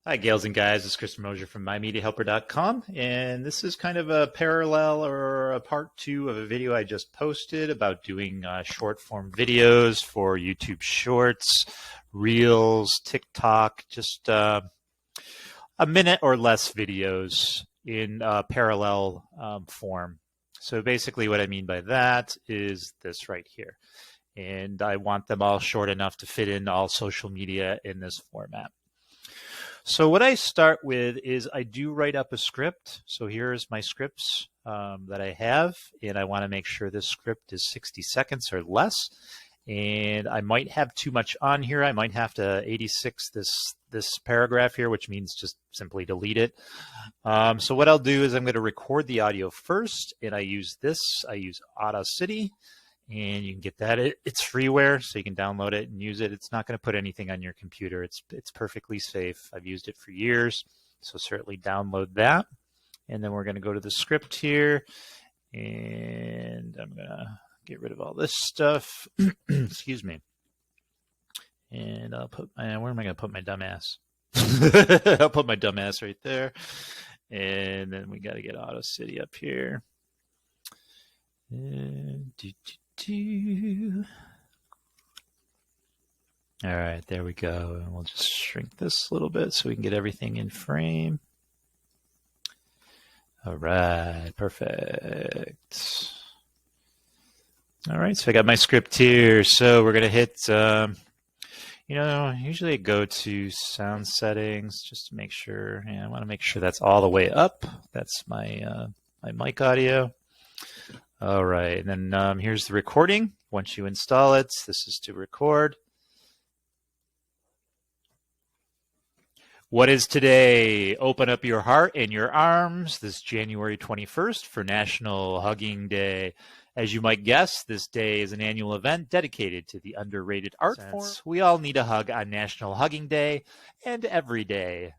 Hi, gals and guys. It's Chris Mosier from MyMediaHelper.com, and this is kind of a parallel or a part two of a video I just posted about doing short form videos for YouTube Shorts, Reels, TikTok, just a minute or less videos in parallel form. So basically what I mean by that is this right here. And I want them all short enough to fit in all social media in this format. So what I start with is I do write up a script. So here's my scripts that I have, and I want to make sure this script is 60 seconds or less. And I might have too much on here. I might have to 86 this paragraph here, which means just simply delete it. So what I'll do is I'm going to record the audio first, and I use Audacity. And you can get that. It's freeware, so you can download it and use it. It's not going to put anything on your computer. It's perfectly safe. I've used it for years, so certainly download that. And then we're going to go to the script here, and I'm going to get rid of all this stuff. Excuse me. And I'll put where am I going to put my dumb ass? I'll put my dumb ass right there. And then we got to get Audacity up here. And all right, there we go. And we'll just shrink this a little bit so we can get everything in frame. All right, perfect. All right, so I got my script here. So we're gonna hit, usually I go to sound settings just to make sure. Yeah, I want to make sure that's all the way up. That's my my mic audio. All right, and then here's the recording. Once you install it, this is to record. What is today? Open up your heart and your arms this January 21st for National Hugging Day. As you might guess, this day is an annual event dedicated to the underrated art form. We all need a hug on National Hugging Day and every day.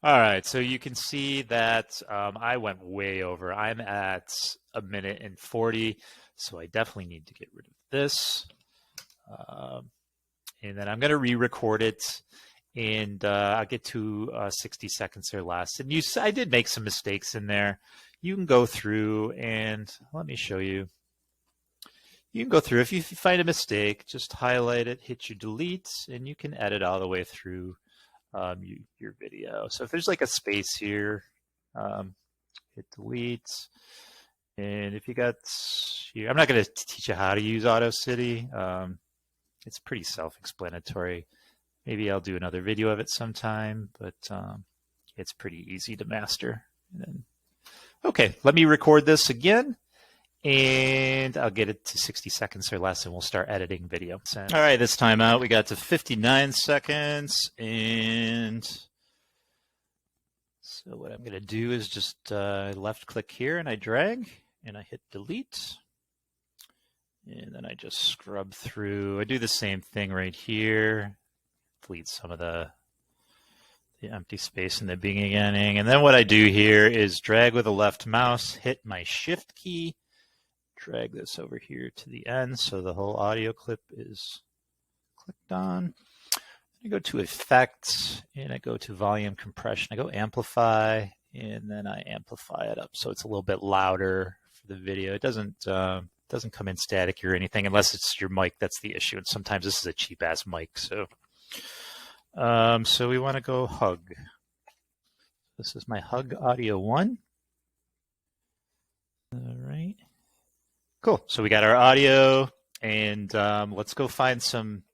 All right, so you can see that I went way over. I'm at 1 minute and 40, so I definitely need to get rid of this. And then I'm going to re-record it, and I'll get to 60 seconds or less. And I did make some mistakes in there. You can go through, and let me show you. You can go through. If you find a mistake, just highlight it, hit your delete, and you can edit all the way through your video. So if there's like a space here, hit delete. And if you got here, I'm not going to teach you how to use Audacity. It's pretty self-explanatory. Maybe I'll do another video of it sometime, but it's pretty easy to master. And then, okay, let me record this again. And I'll get it to 60 seconds or less, and we'll start editing video. All right, this time out, we got to 59 seconds. And so what I'm going to do is just left-click here, and I drag, and I hit delete. And then I just scrub through. I do the same thing right here. Delete some of the empty space in the beginning. And then what I do here is drag with the left mouse, hit my Shift key, drag this over here to the end so the whole audio clip is clicked on. I go to Effects, and I go to Volume Compression. I go Amplify, and then I amplify it up so it's a little bit louder for the video. It doesn't come in static or anything unless it's your mic that's the issue. And sometimes this is a cheap-ass mic. So we want to go Hug. This is my Hug Audio 1. All right. Cool. So we got our audio, and let's go find some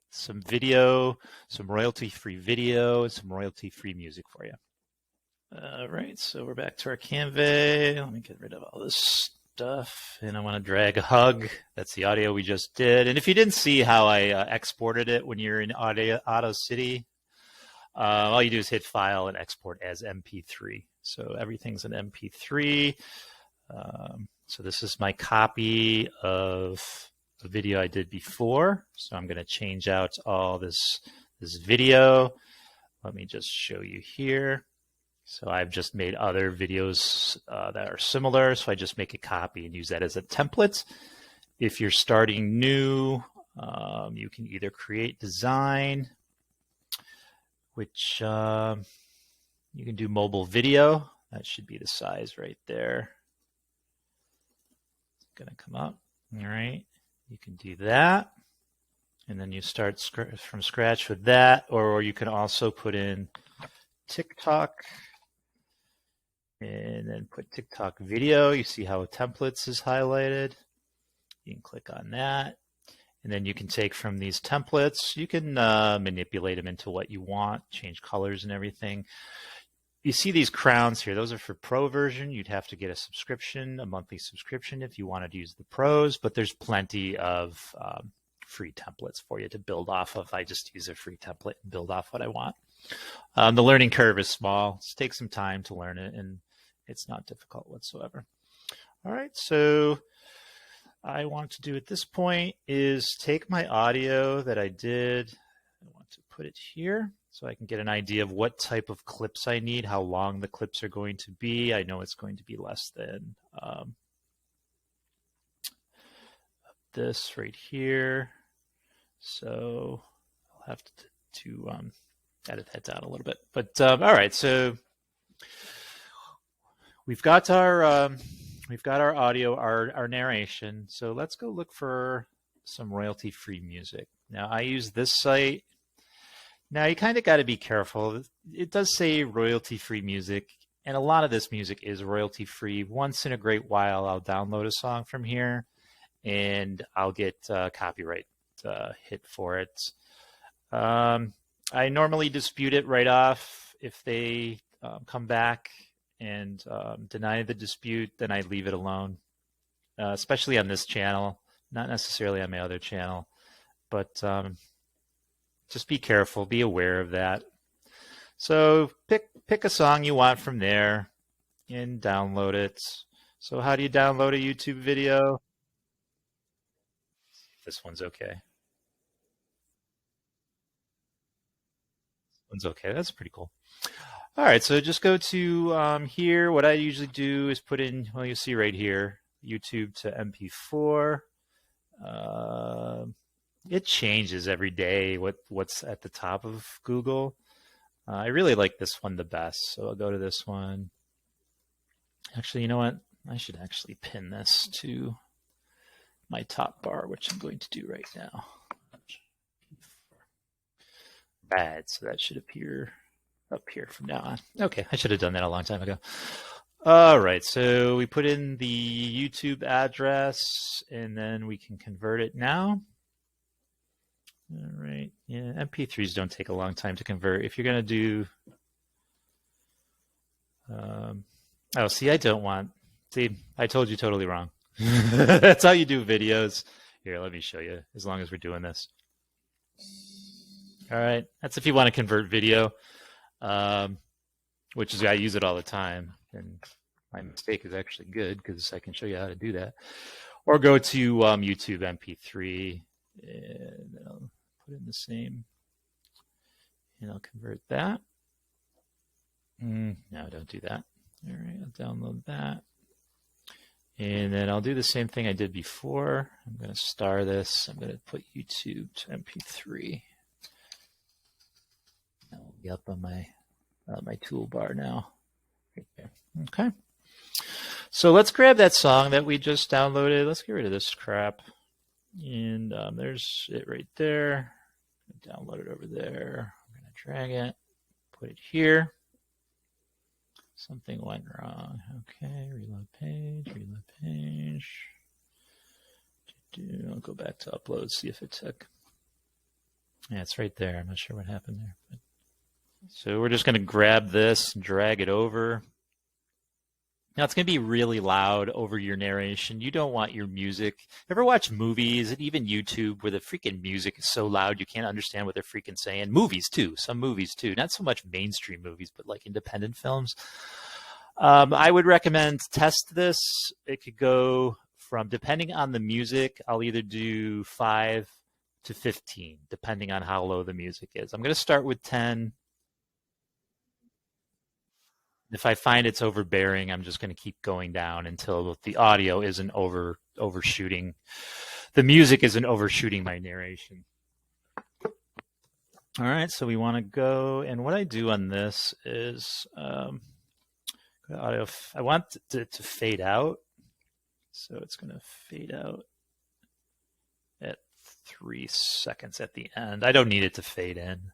video, some royalty-free video, and some royalty-free music for you. All right. So we're back to our Canva. Let me get rid of all this stuff, and I want to drag a Hug. That's the audio we just did. And if you didn't see how I exported it when you're in Audacity, all you do is hit File and Export as MP3. So everything's an MP3. So this is my copy of the video I did before. So I'm going to change out all this video. Let me just show you here. So I've just made other videos that are similar. So I just make a copy and use that as a template. If you're starting new, You can either create design, which you can do mobile video. That should be the size right there. It's going to come up. All right. You can do that. And then you start from scratch with that. Or you can also put in TikTok and then put TikTok video. You see how templates is highlighted. You can click on that. And then you can take from these templates, you can manipulate them into what you want, change colors and everything. You see these crowns here. Those are for pro version. You'd have to get a subscription, a monthly subscription if you wanted to use the pros, but there's plenty of free templates for you to build off of. I just use a free template and build off what I want. The learning curve is small. It takes some time to learn it, and it's not difficult whatsoever. All right, so I want to do at this point is take my audio that I did. I want to put it here so I can get an idea of what type of clips I need, how long the clips are going to be. I know it's going to be less than this right here. So I'll have to edit that down a little bit. But all right, so we've got our audio, our narration. So let's go look for some royalty-free music. Now I use this site. Now you kind of got to be careful. It does say royalty-free music, and a lot of this music is royalty-free. Once in a great while, I'll download a song from here, and I'll get copyright hit for it. I normally dispute it right off. If they come back and deny the dispute, then I leave it alone, especially on this channel, not necessarily on my other channel. But just be careful, be aware of that. So pick a song you want from there and download it. So how do you download a YouTube video? This one's okay. This one's okay. That's pretty cool. All right, so just go to here. What I usually do is put in, well, you see right here, YouTube to MP4. It changes every day what's at the top of Google. I really like this one the best, so I'll go to this one. Actually, you know what? I should actually pin this to my top bar, which I'm going to do right now. Bad, so that should appear up here from now on. Okay, I should have done that a long time ago. All right, so we put in the YouTube address, and then we can convert it now. All right, yeah, MP3s don't take a long time to convert. If you're going to do, oh, see, I don't want, see, I told you totally wrong. That's how you do videos. Here, let me show you, as long as we're doing this. All right, that's if you want to convert video, which is, I use it all the time. And my mistake is actually good because I can show you how to do that. Or go to YouTube MP3, and I'll put in the same, and I'll convert that. No, don't do that. All right, I'll download that. And then I'll do the same thing I did before. I'm going to star this. I'm going to put YouTube to MP3. That'll be up on my toolbar now. Right there. Okay. So let's grab that song that we just downloaded. Let's get rid of this crap. And there's it right there. Download it over there. I'm going to drag it, put it here. Something went wrong. Okay, reload page. I'll go back to upload, see if it took. Yeah, it's right there. I'm not sure what happened there. But... So we're just going to grab this, drag it over. Now it's going to be really loud over your narration. You don't want your music. Ever watch movies and even YouTube where the freaking music is so loud you can't understand what they're freaking saying? Movies too, some movies too. Not so much mainstream movies, but like independent films. I would recommend test this. It could go from, depending on the music, I'll either do 5 to 15, depending on how low the music is. I'm going to start with 10. If I find it's overbearing, I'm just going to keep going down until the audio isn't overshooting the music isn't overshooting my narration. All right, so we want to go, and what I do on this is audio. I want it to fade out, so it's going to fade out at 3 seconds at the end. I don't need it to fade in.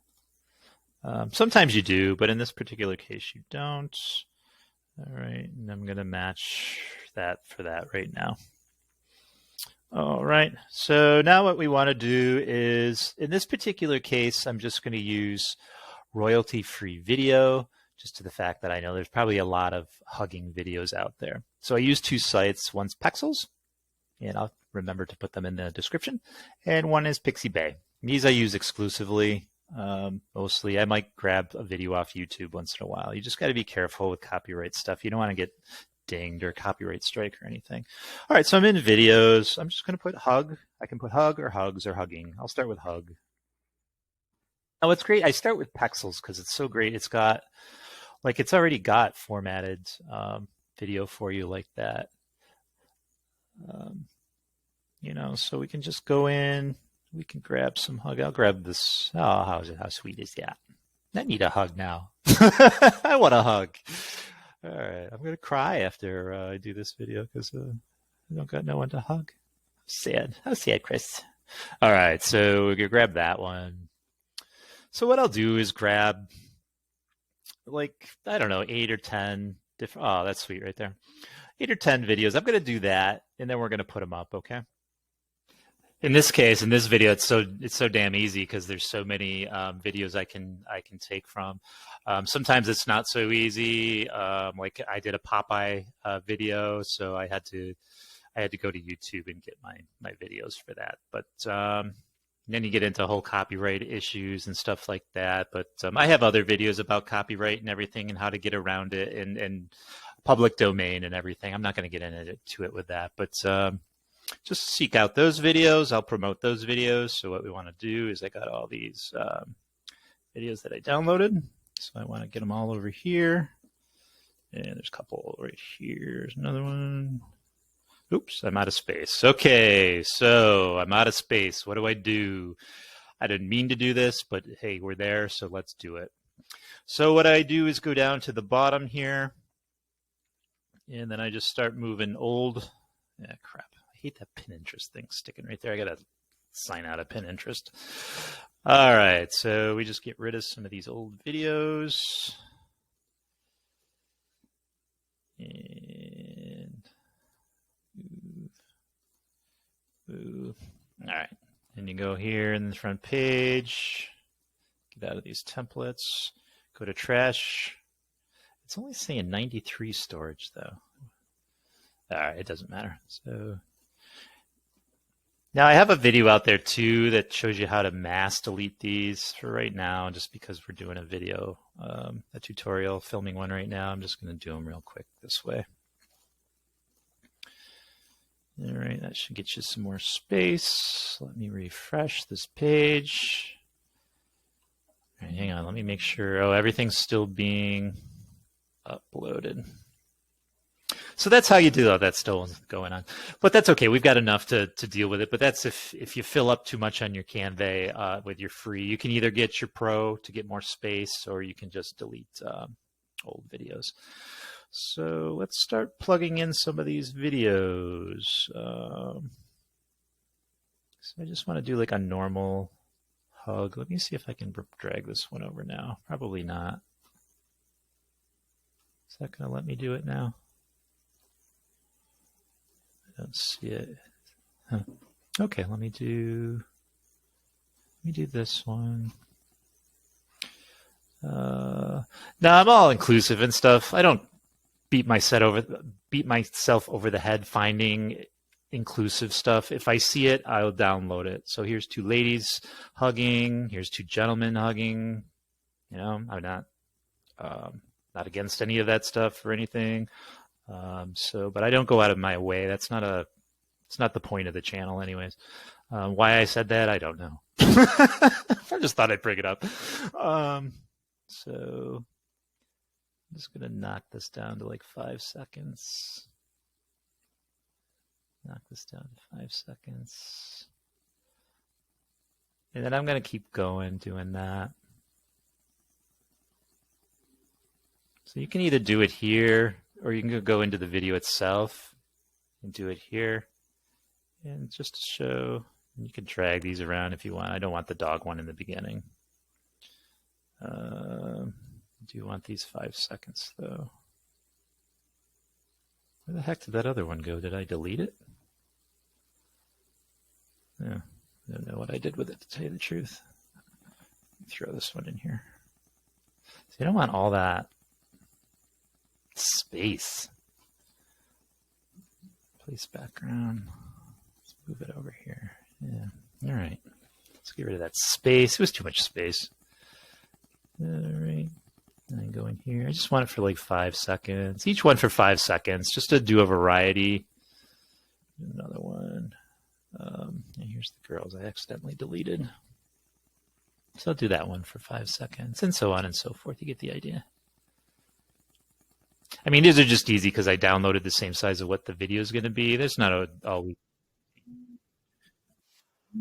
Sometimes you do, but in this particular case, you don't. All right, and I'm going to match that for that right now. All right, so now what we want to do is, in this particular case, I'm just going to use royalty-free video, just to the fact that I know there's probably a lot of hugging videos out there. So I use 2 sites. One's Pexels, and I'll remember to put them in the description, and one is Pixie Bay. These I use exclusively. Mostly, I might grab a video off YouTube once in a while. You just got to be careful with copyright stuff. You don't want to get dinged or copyright strike or anything. All right, so I'm in videos. I'm just going to put hug. I can put hug or hugs or hugging. I'll start with hug. Now, what's great, I start with Pexels because it's so great. It's got, like, it's already got formatted video for you like that. You know, so we can just go in. We can grab some hug. I'll grab this. Oh, how sweet is that? I need a hug now. I want a hug. All right, I'm gonna cry after I do this video because I don't got no one to hug. Sad. How sad, Chris. All right, so we're gonna grab that one. So what I'll do is grab, like, I don't know, 8 or 10 different. Oh, that's sweet right there. 8 or 10 videos. I'm gonna do that, and then we're gonna put them up. Okay. In this case, in this video, it's so damn easy because there's so many videos I can take from. Sometimes it's not so easy. Like I did a Popeye video, so I had to go to YouTube and get my videos for that. But then you get into whole copyright issues and stuff like that. But I have other videos about copyright and everything and how to get around it and public domain and everything. I'm not going to get into it with that, but just seek out those videos. I'll promote those videos. So what we want to do is I got all these videos that I downloaded. So I want to get them all over here. And there's a couple right here. There's another one. Oops, I'm out of space. Okay, so I'm out of space. What do? I didn't mean to do this, but hey, we're there, so let's do it. So what I do is go down to the bottom here. And then I just start moving old. Yeah, crap. I hate that Pinterest thing sticking right there. I got to sign out of Pinterest. All right, so we just get rid of some of these old videos. And move. All right, and you go here in the front page. Get out of these templates. Go to trash. It's only saying 93 storage, though. All right, it doesn't matter. So now I have a video out there too that shows you how to mass delete these for right now, just because we're doing a video, a tutorial, filming one right now. I'm just going to do them real quick this way. All right, that should get you some more space. Let me refresh this page. All right, hang on, let me make sure. Oh, everything's still being uploaded. So that's how you do that. That's still going on, but that's okay. We've got enough to deal with it. But that's if you fill up too much on your Canva with your free, you can either get your pro to get more space, or you can just delete old videos. So let's start plugging in some of these videos. So I just want to do like a normal hug. Let me see if I can drag this one over now. Probably not. Is that going to let me do it now? I don't see it. Huh. Okay, let me do this one. Now I'm all inclusive and stuff. I don't beat myself over the head finding inclusive stuff. If I see it, I'll download it. So here's 2 ladies hugging. Here's 2 gentlemen hugging. You know, I'm not against any of that stuff or anything. But I don't go out of my way. It's not the point of the channel anyways. Why I said that, I don't know. I just thought I'd bring it up. So I'm just going to knock this down to like 5 seconds. knock this down to 5 seconds. And then I'm going to keep going doing that. So you can either do it here, or you can go into the video itself and do it here. And just to show, you can drag these around if you want. I don't want the dog one in the beginning. Do you want these 5 seconds though? Where the heck did that other one go? Did I delete it? Yeah, I don't know what I did with it, to tell you the truth. Throw this one in here. So you don't want all that space. Place background. Let's move it over here. Yeah, all right. Let's get rid of that space. It was too much space. All right. And then go in here. I just want it for like 5 seconds. Each one for 5 seconds, just to do a variety. Another one. And here's the girls I accidentally deleted. So I'll do that one for 5 seconds, and so on and so forth. You get the idea. I mean, these are just easy because I downloaded the same size of what the video is going to be. There's not always.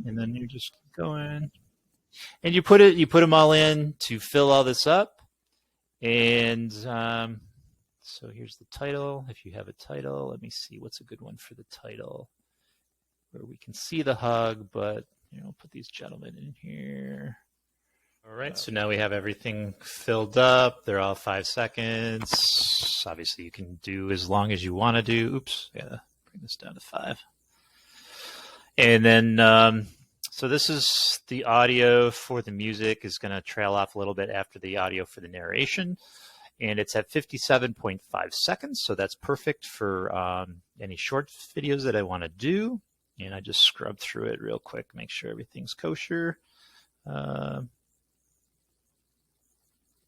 And then you're just going, and you put them all in to fill all this up. And so here's the title. If you have a title, let me see what's a good one for the title, where we can see the hug, but put these gentlemen in here. All right, so now we have everything filled up. They're all 5 seconds. Obviously, you can do as long as you want to do. Oops, I gotta bring this down to 5. And then, so this is the audio for the music is going to trail off a little bit after the audio for the narration. And it's at 57.5 seconds. So that's perfect for any short videos that I want to do. And I just scrub through it real quick, make sure everything's kosher.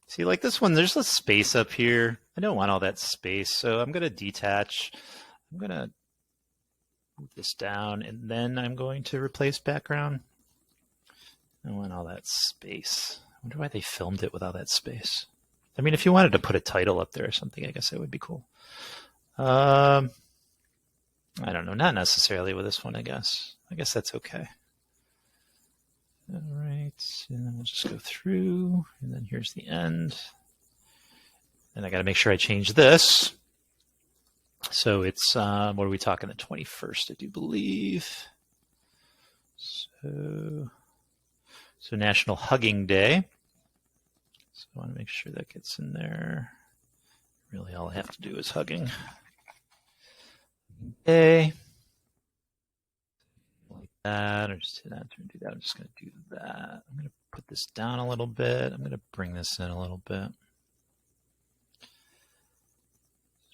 See, like this one, there's less space up here. I don't want all that space. So I'm going to detach. I'm going to move this down, and then I'm going to replace background. I want all that space. I wonder why they filmed it with all that space. I mean, if you wanted to put a title up there or something, I guess that would be cool. I don't know, not necessarily with this one, I guess. I guess that's okay. All right, and then we'll just go through, and then here's the end. And I got to make sure I change this. So it's, what are we talking, the 21st, I do believe. So National Hugging Day. So I want to make sure that gets in there. Really, all I have to do is hugging. Okay. Like that, or just hit enter and do that. I'm just going to do that. I'm going to put this down a little bit. I'm going to bring this in a little bit.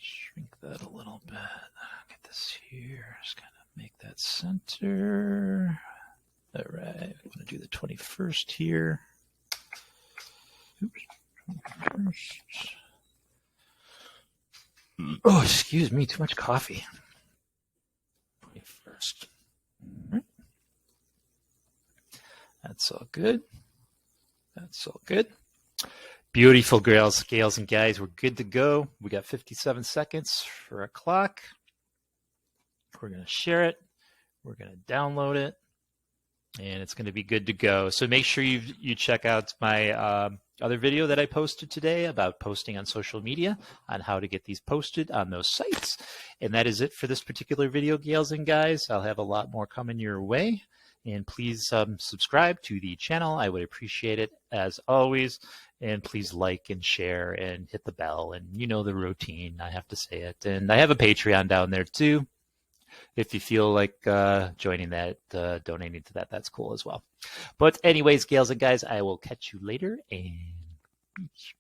Shrink that a little bit. Get this here. Just kind of make that center. All right. I'm going to do the 21st here. Oops. 21st. Oh, excuse me. Too much coffee. 21st. All right. That's all good. That's all good. Beautiful, girls, gals, and guys. We're good to go. We got 57 seconds for our clock. We're going to share it. We're going to download it. And it's going to be good to go. So make sure you check out my other video that I posted today about posting on social media, on how to get these posted on those sites. And that is it for this particular video, gals and guys. I'll have a lot more coming your way. And please subscribe to the channel. I would appreciate it as always. And please like and share and hit the bell. And you know the routine. I have to say it. And I have a Patreon down there too. If you feel like joining that, donating to that, that's cool as well. But anyways, gals and guys, I will catch you later. And peace.